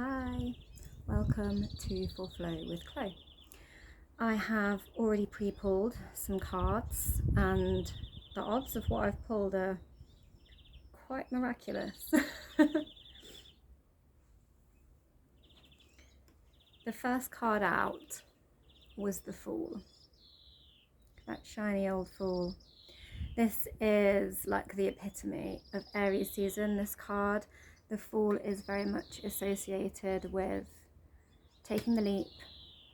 Hi, welcome to Full Flow with Chloe. I have already pre-pulled some cards and the odds of what I've pulled are quite miraculous. The first card out was the Fool, that shiny old Fool. This is like the epitome of Aries season, this card. The Fool is very much associated with taking the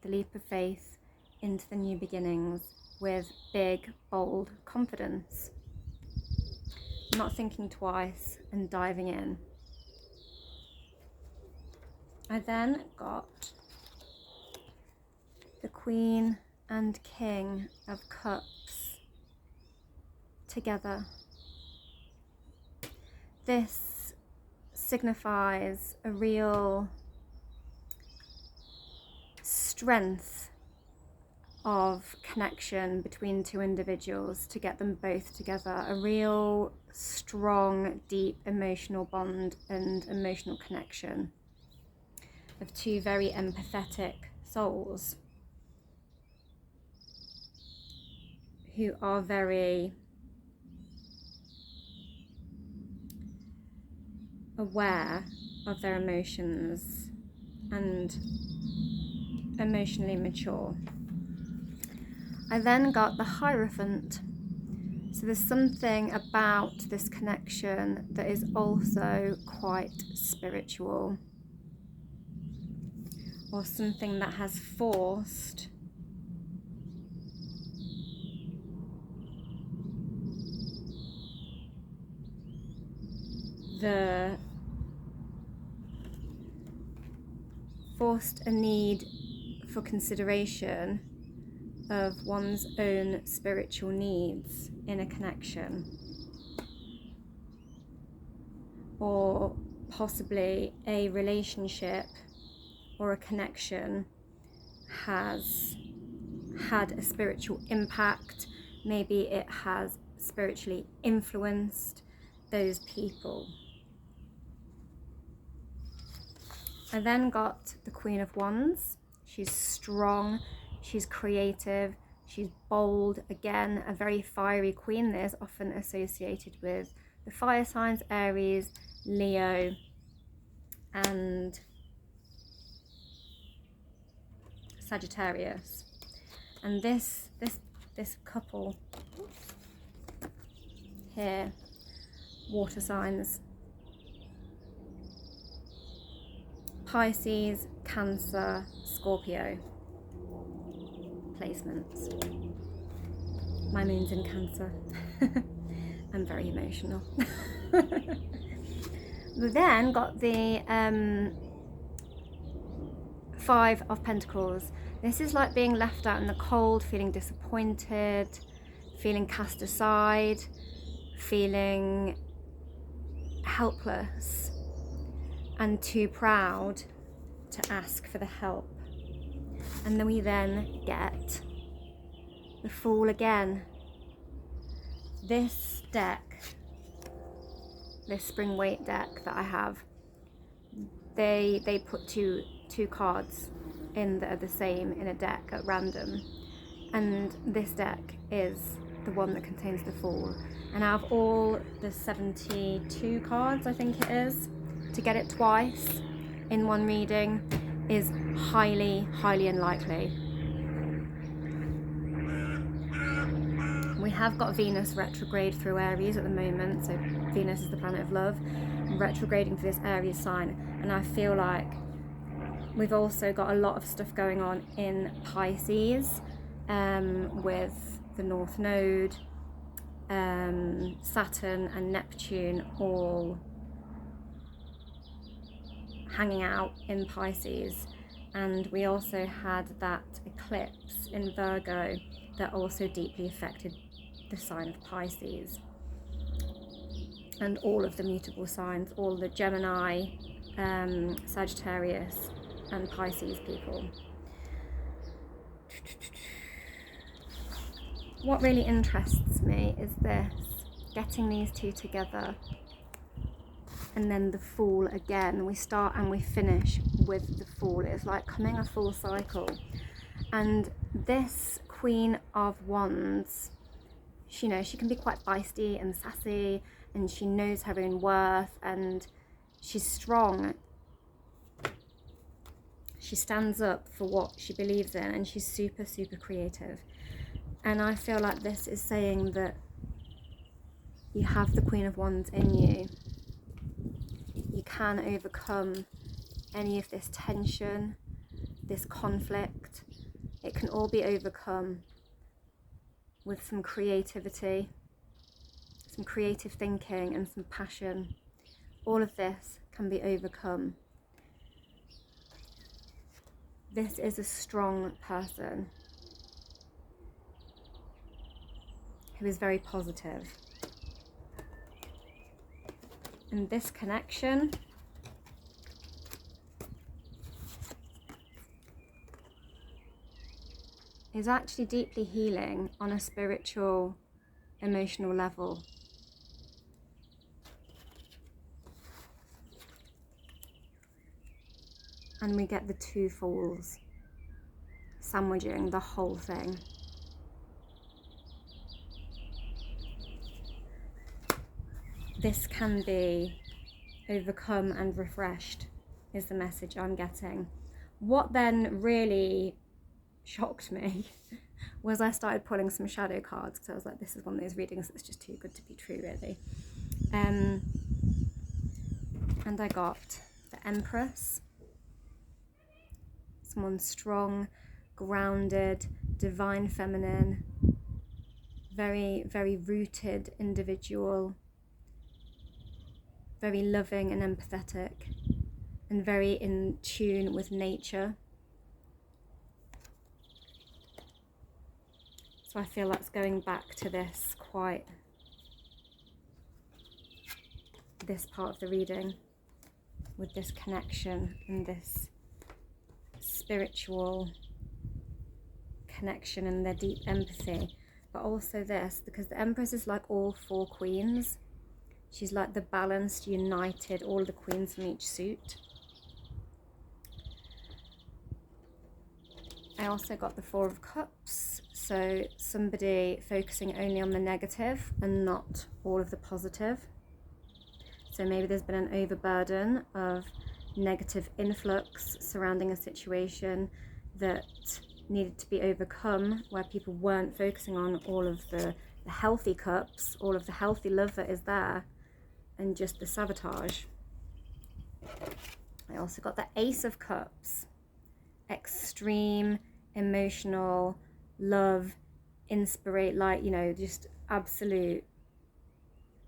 leap of faith into the new beginnings with big, bold confidence. Not thinking twice and diving in. I then got the Queen and King of Cups together. This signifies a real strength of connection between two individuals to get them both together, a real strong, deep emotional bond and emotional connection of two very empathetic souls who are very aware of their emotions and emotionally mature. I then got the Hierophant. So there's something about this connection that is also quite spiritual, or something that has forced a need for consideration of one's own spiritual needs in a connection, or possibly a relationship or a connection has had a spiritual impact. Maybe it has spiritually influenced those people. I then got the Queen of Wands. She's strong, she's creative, she's bold. Again, a very fiery queen that is often associated with the fire signs, Aries, Leo, and Sagittarius. And this couple here, water signs, Pisces, Cancer, Scorpio placements. My moon's in Cancer. I'm very emotional. We then got the Five of Pentacles. This is like being left out in the cold, feeling disappointed, feeling cast aside, feeling helpless and too proud to ask for the help. And then we then get the Fool again. This deck, this spring weight deck that I have, they put two cards in that are the same in a deck at random, and this deck is the one that contains the Fool. And out of all the 72 cards, I think it is, to get it twice in one reading is highly unlikely. We have got Venus retrograde through Aries at the moment, so Venus is the planet of love, retrograding for this Aries sign, and I feel like we've also got a lot of stuff going on in Pisces, with the North Node, Saturn and Neptune all hanging out in Pisces. And we also had that eclipse in Virgo that also deeply affected the sign of Pisces, and all of the mutable signs, all the Gemini, Sagittarius and Pisces people. What really interests me is this, getting these two together. and then the Fool again. We start and we finish with the Fool. It's like coming a full cycle. And this Queen of Wands, she can be quite feisty and sassy, and she knows her own worth, and she's strong. She stands up for what she believes in, and she's super, super creative. And I feel like this is saying that you have the Queen of Wands in you. You can overcome any of this tension, this conflict. It can all be overcome with some creativity, some creative thinking, and some passion. All of this can be overcome. This is a strong person who is very positive. And this connection is actually deeply healing on a spiritual, emotional level. And we get the two Fools sandwiching the whole thing. This can be overcome and refreshed, is the message I'm getting. What then really shocked me was I started pulling some shadow cards, because I was like, this is one of those readings that's just too good to be true, really. And I got the Empress. Someone strong, grounded, divine feminine, very, very rooted individual, very loving and empathetic, and very in tune with nature. So I feel that's going back to this part of the reading, with this connection and this spiritual connection and their deep empathy. But also this, because the Empress is like all four queens. She's like the balanced, united, all the queens from each suit. I also got the Four of Cups, so somebody focusing only on the negative and not all of the positive. So maybe there's been an overburden of negative influx surrounding a situation that needed to be overcome, where people weren't focusing on all of the healthy cups, all of the healthy love that is there, and just the sabotage. I also got the Ace of Cups. Extreme emotional love, just absolute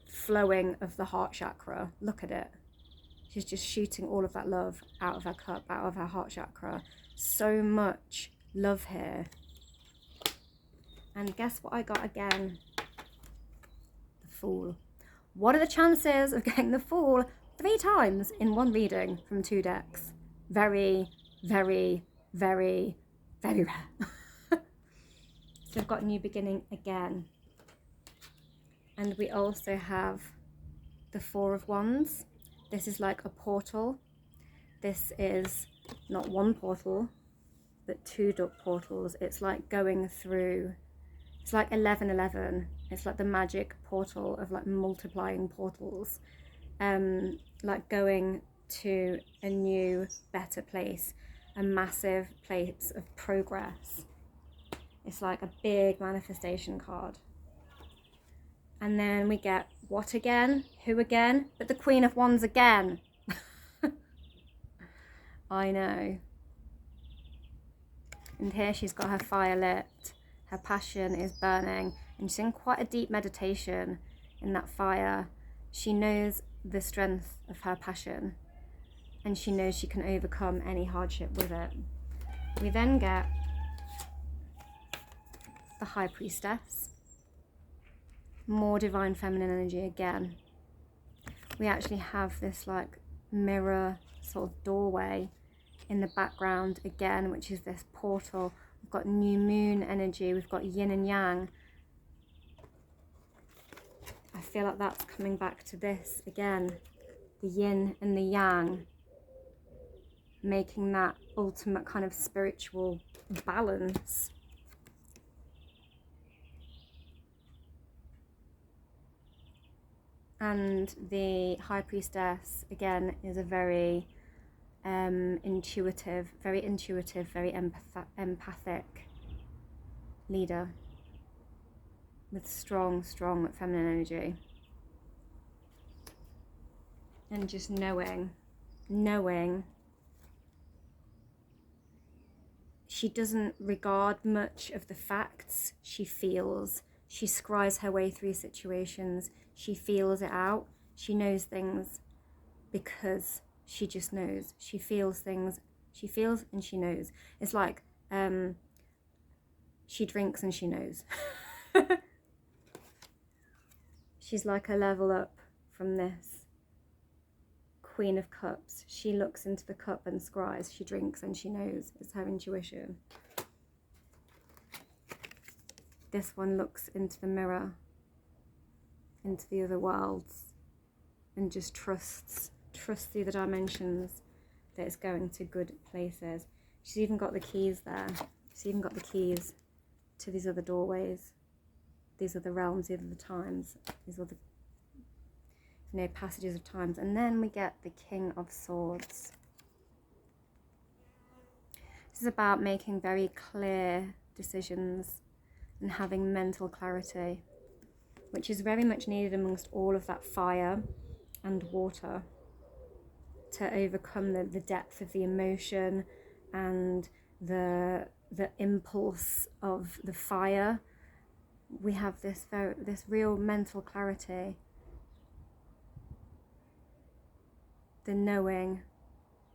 flowing of the heart chakra. Look at it. She's just shooting all of that love out of her cup, out of her heart chakra. So much love here. And guess what I got again? The Fool. What are the chances of getting the Fool 3 times in one reading from 2 decks? Very, very, very, very rare. So I've got New Beginning again. And we also have the Four of Wands. This is like a portal. This is not one portal, but 2 portals. It's like going through, it's like 1111. It's like the magic portal of like multiplying portals. Like going to a new, better place, a massive place of progress. It's like a big manifestation card. And then we get what again? Who again? But the Queen of Wands again. I know. And here she's got her fire lit. Her passion is burning. And she's in quite a deep meditation in that fire. She knows the strength of her passion. And she knows she can overcome any hardship with it. We then get the High Priestess. More divine feminine energy again. We actually have this like mirror sort of doorway in the background again, which is this portal. We've got new moon energy, we've got yin and yang. I feel like that's coming back to this again. the yin and the yang, making that ultimate kind of spiritual balance. And the High Priestess, again, is a very intuitive, very empathic leader with strong feminine energy. And just knowing she doesn't regard much of the facts. She feels. She scries her way through situations. She feels it out. She knows things because she just knows. She feels things. She feels and she knows. It's like she drinks and she knows. She's like a level up from this Queen of Cups. She looks into the cup and scries. She drinks and she knows. It's her intuition. This one looks into the mirror, into the other worlds, and just trusts the other dimensions, that it's going to good places. She's even got the keys there. She's even got the keys to these other doorways. These are the realms, these are the times, these are the, you know, passages of times. And then we get the King of Swords. This is about making very clear decisions and having mental clarity, which is very much needed amongst all of that fire and water, to overcome the depth of the emotion and the impulse of the fire. We have this real mental clarity, the knowing,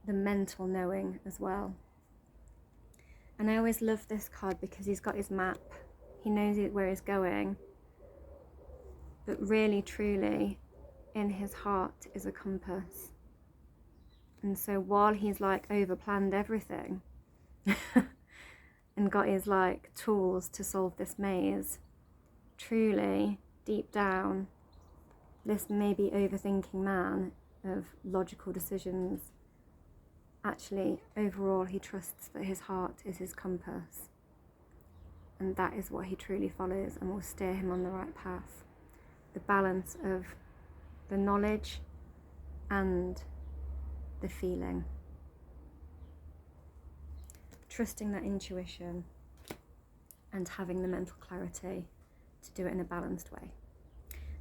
the mental knowing as well. And I always love this card because he's got his map. He knows where he's going, but really, truly, in his heart is a compass. And so while he's like overplanned everything and got his like tools to solve this maze, truly, deep down, this maybe overthinking man of logical decisions, actually, overall, he trusts that his heart is his compass. And that is what he truly follows and will steer him on the right path. The balance of the knowledge and the feeling. Trusting that intuition and having the mental clarity to do it in a balanced way.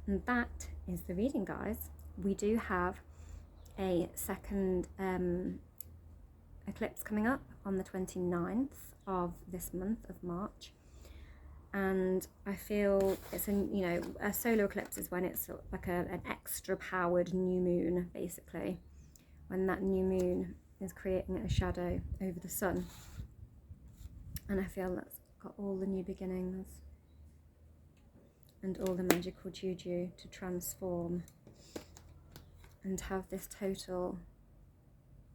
And that is the reading, guys. We do have a second eclipse coming up on the 29th of this month of March. And I feel it's a solar eclipse is when it's like an extra powered new moon, basically, when that new moon is creating a shadow over the sun. And I feel that's got all the new beginnings and all the magical juju to transform and have this total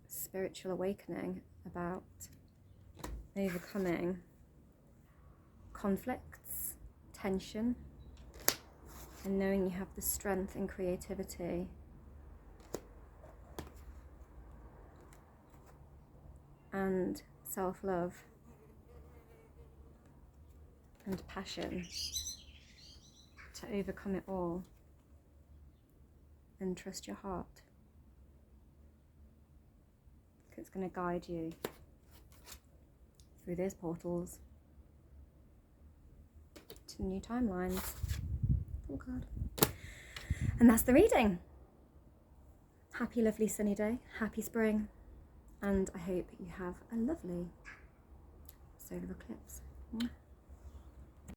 spiritual awakening about overcoming conflicts, tension, and knowing you have the strength and creativity and self-love and passion to overcome it all and trust your heart. It's going to guide you through those portals to new timelines. Oh God. And that's the reading. Happy, lovely, sunny day. Happy spring. And I hope you have a lovely solar eclipse.